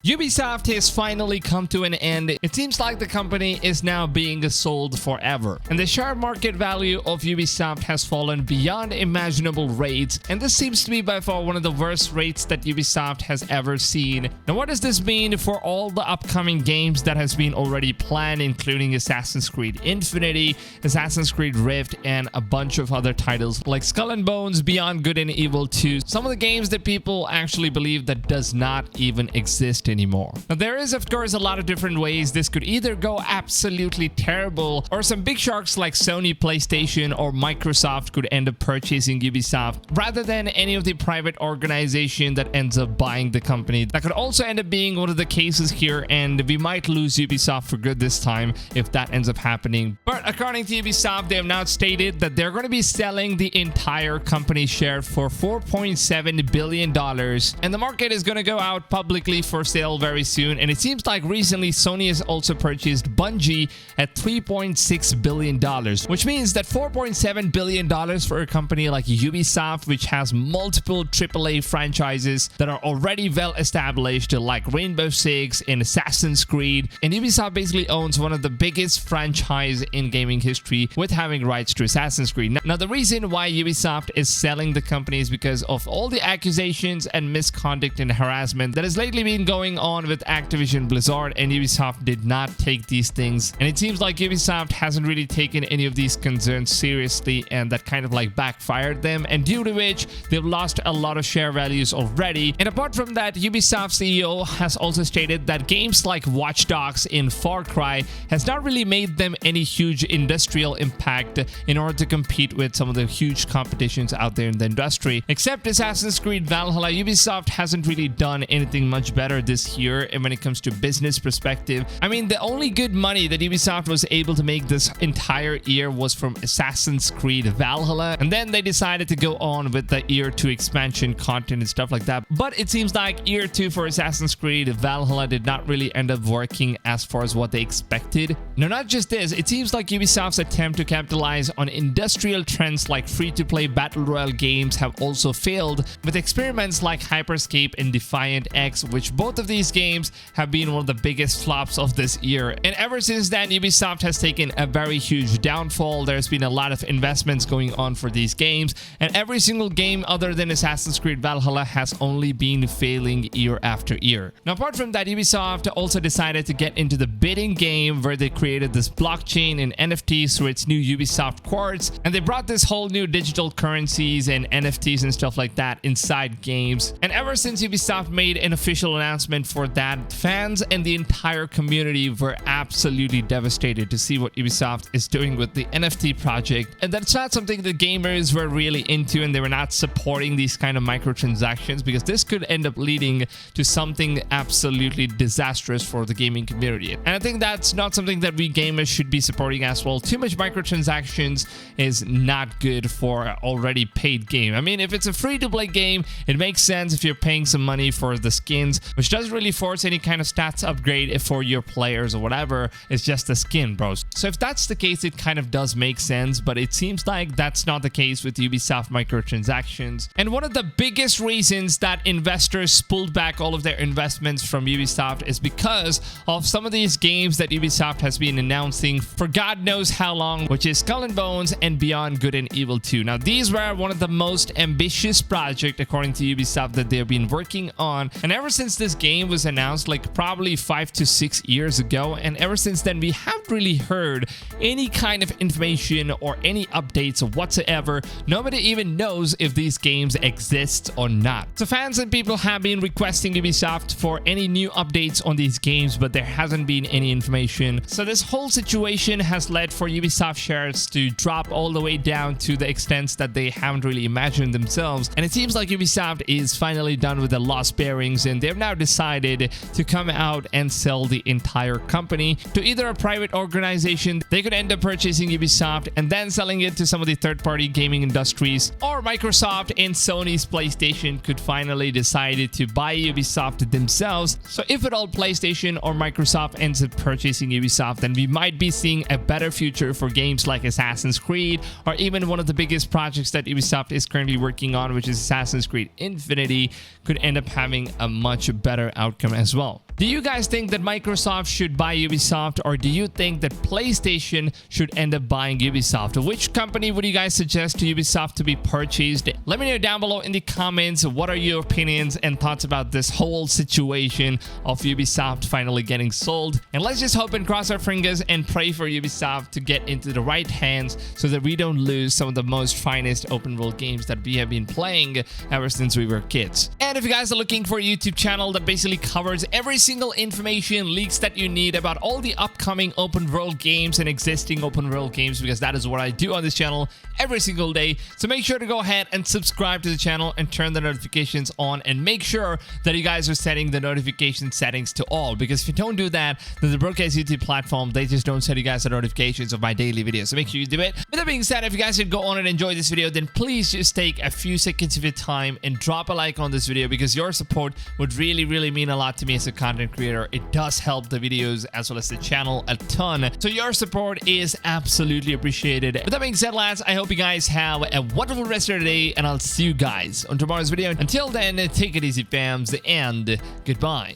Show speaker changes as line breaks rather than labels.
Ubisoft has finally come to an end. It seems like the company is now being sold forever. And the share market value of Ubisoft has fallen beyond imaginable rates. And this seems to be by far one of the worst rates that Ubisoft has ever seen. Now, what does this mean for all the upcoming games that has been already planned, including Assassin's Creed Infinity, Assassin's Creed Rift, and a bunch of other titles like Skull and Bones, Beyond Good and Evil 2. Some of the games that people actually believe that does not even exist anymore. Now, there is of course a lot of different ways this could either go absolutely terrible, or some big sharks like Sony, PlayStation, or Microsoft could end up purchasing Ubisoft rather than any of the private organization that ends up buying the company. That could also end up being one of the cases here, and we might lose Ubisoft for good this time if that ends up happening. But according to Ubisoft, they have now stated that they're going to be selling the entire company share for $4.7 billion, and the market is going to go out publicly for sale very soon. And it seems like recently Sony has also purchased Bungie at $3.6 billion, which means that $4.7 billion for a company like Ubisoft, which has multiple AAA franchises that are already well established, like Rainbow Six and Assassin's Creed, and Ubisoft basically owns one of the biggest franchise in gaming history with having rights to Assassin's Creed. Now, the reason why Ubisoft is selling the company is because of all the accusations and misconduct and harassment that has lately been going on with Activision Blizzard, and Ubisoft did not take these things. And it seems like Ubisoft hasn't really taken any of these concerns seriously, and that kind of like backfired them, and due to which they've lost a lot of share values already. And apart from that, Ubisoft CEO has also stated that games like Watch Dogs and Far Cry has not really made them any huge industrial impact in order to compete with some of the huge competitions out there in the industry. Except Assassin's Creed Valhalla, Ubisoft hasn't really done anything much better this year. And when it comes to business perspective, I mean, the only good money that Ubisoft was able to make this entire year was from Assassin's Creed Valhalla, and then they decided to go on with the year 2 expansion content and stuff like that. But it seems like year 2 for Assassin's Creed Valhalla did not really end up working as far as what they expected. No, not just this, it seems like Ubisoft's attempt to capitalize on industrial trends like free-to-play battle royale games have also failed, with experiments like Hyperscape and Defiant X, which both of these games have been one of the biggest flops of this year. And ever since then, Ubisoft has taken a very huge downfall. There's been a lot of investments going on for these games, and every single game other than Assassin's Creed Valhalla has only been failing year after year. Now, apart from that, Ubisoft also decided to get into the bidding game, where they created this blockchain and NFTs through its new Ubisoft Quartz, and they brought this whole new digital currencies and NFTs and stuff like that inside games. And ever since Ubisoft made an official announcement for that, fans and the entire community were absolutely devastated to see what Ubisoft is doing with the NFT project. And that's not something the gamers were really into, and they were not supporting these kind of microtransactions, because this could end up leading to something absolutely disastrous for the gaming community. And I think that's not something that we gamers should be supporting as well. Too much microtransactions is not good for an already paid game. I mean, if it's a free-to-play game, it makes sense if you're paying some money for the skins, which doesn't really force any kind of stats upgrade for your players or whatever. It's just a skin, bros. So if that's the case, it kind of does make sense, but it seems like that's not the case with Ubisoft microtransactions. And one of the biggest reasons that investors pulled back all of their investments from Ubisoft is because of some of these games that Ubisoft has been announcing for God knows how long, which is Skull and Bones and Beyond Good and Evil 2. Now, these were one of the most ambitious projects according to Ubisoft that they've been working on, and ever since this game was announced, like probably 5 to 6 years ago, and ever since then we haven't really heard any kind of information or any updates whatsoever. Nobody even knows if these games exist or not. So fans and people have been requesting Ubisoft for any new updates on these games, but there hasn't been any information. So this whole situation has led for Ubisoft shares to drop all the way down to the extent that they haven't really imagined themselves. And it seems like Ubisoft is finally done with the lost bearings, and they've now decided to come out and sell the entire company to either a private organization. They could end up purchasing Ubisoft and then selling it to some of the third-party gaming industries, or Microsoft and Sony's PlayStation could finally decide to buy Ubisoft themselves. So if at all PlayStation or Microsoft ends up purchasing Ubisoft, then we might be seeing a better future for games like Assassin's Creed, or even one of the biggest projects that Ubisoft is currently working on, which is Assassin's Creed Infinity, could end up having a much better outcome as well. Do you guys think that Microsoft should buy Ubisoft, or do you think that PlayStation should end up buying Ubisoft? Which company would you guys suggest to Ubisoft to be purchased? Let me know down below in the comments what are your opinions and thoughts about this whole situation of Ubisoft finally getting sold. And let's just hope and cross our fingers and pray for Ubisoft to get into the right hands so that we don't lose some of the most finest open world games that we have been playing ever since we were kids. And if you guys are looking for a YouTube channel that basically covers every single information leaks that you need about all the upcoming open world games and existing open world games, because that is what I do on this channel every single day, so make sure to go ahead and subscribe to the channel and turn the notifications on, and make sure that you guys are setting the notification settings to all, because if you don't do that, then the broadcast YouTube platform, they just don't send you guys the notifications of my daily videos, so make sure you do it. With that being said, if you guys did go on and enjoy this video, then please just take a few seconds of your time and drop a like on this video, because your support would really mean a lot to me as a content creator. It does help the videos as well as the channel a ton, so your support is absolutely appreciated. With that being said, lads, I hope you guys have a wonderful rest of the day, and I'll see you guys on tomorrow's video. Until then, take it easy, fams, and goodbye.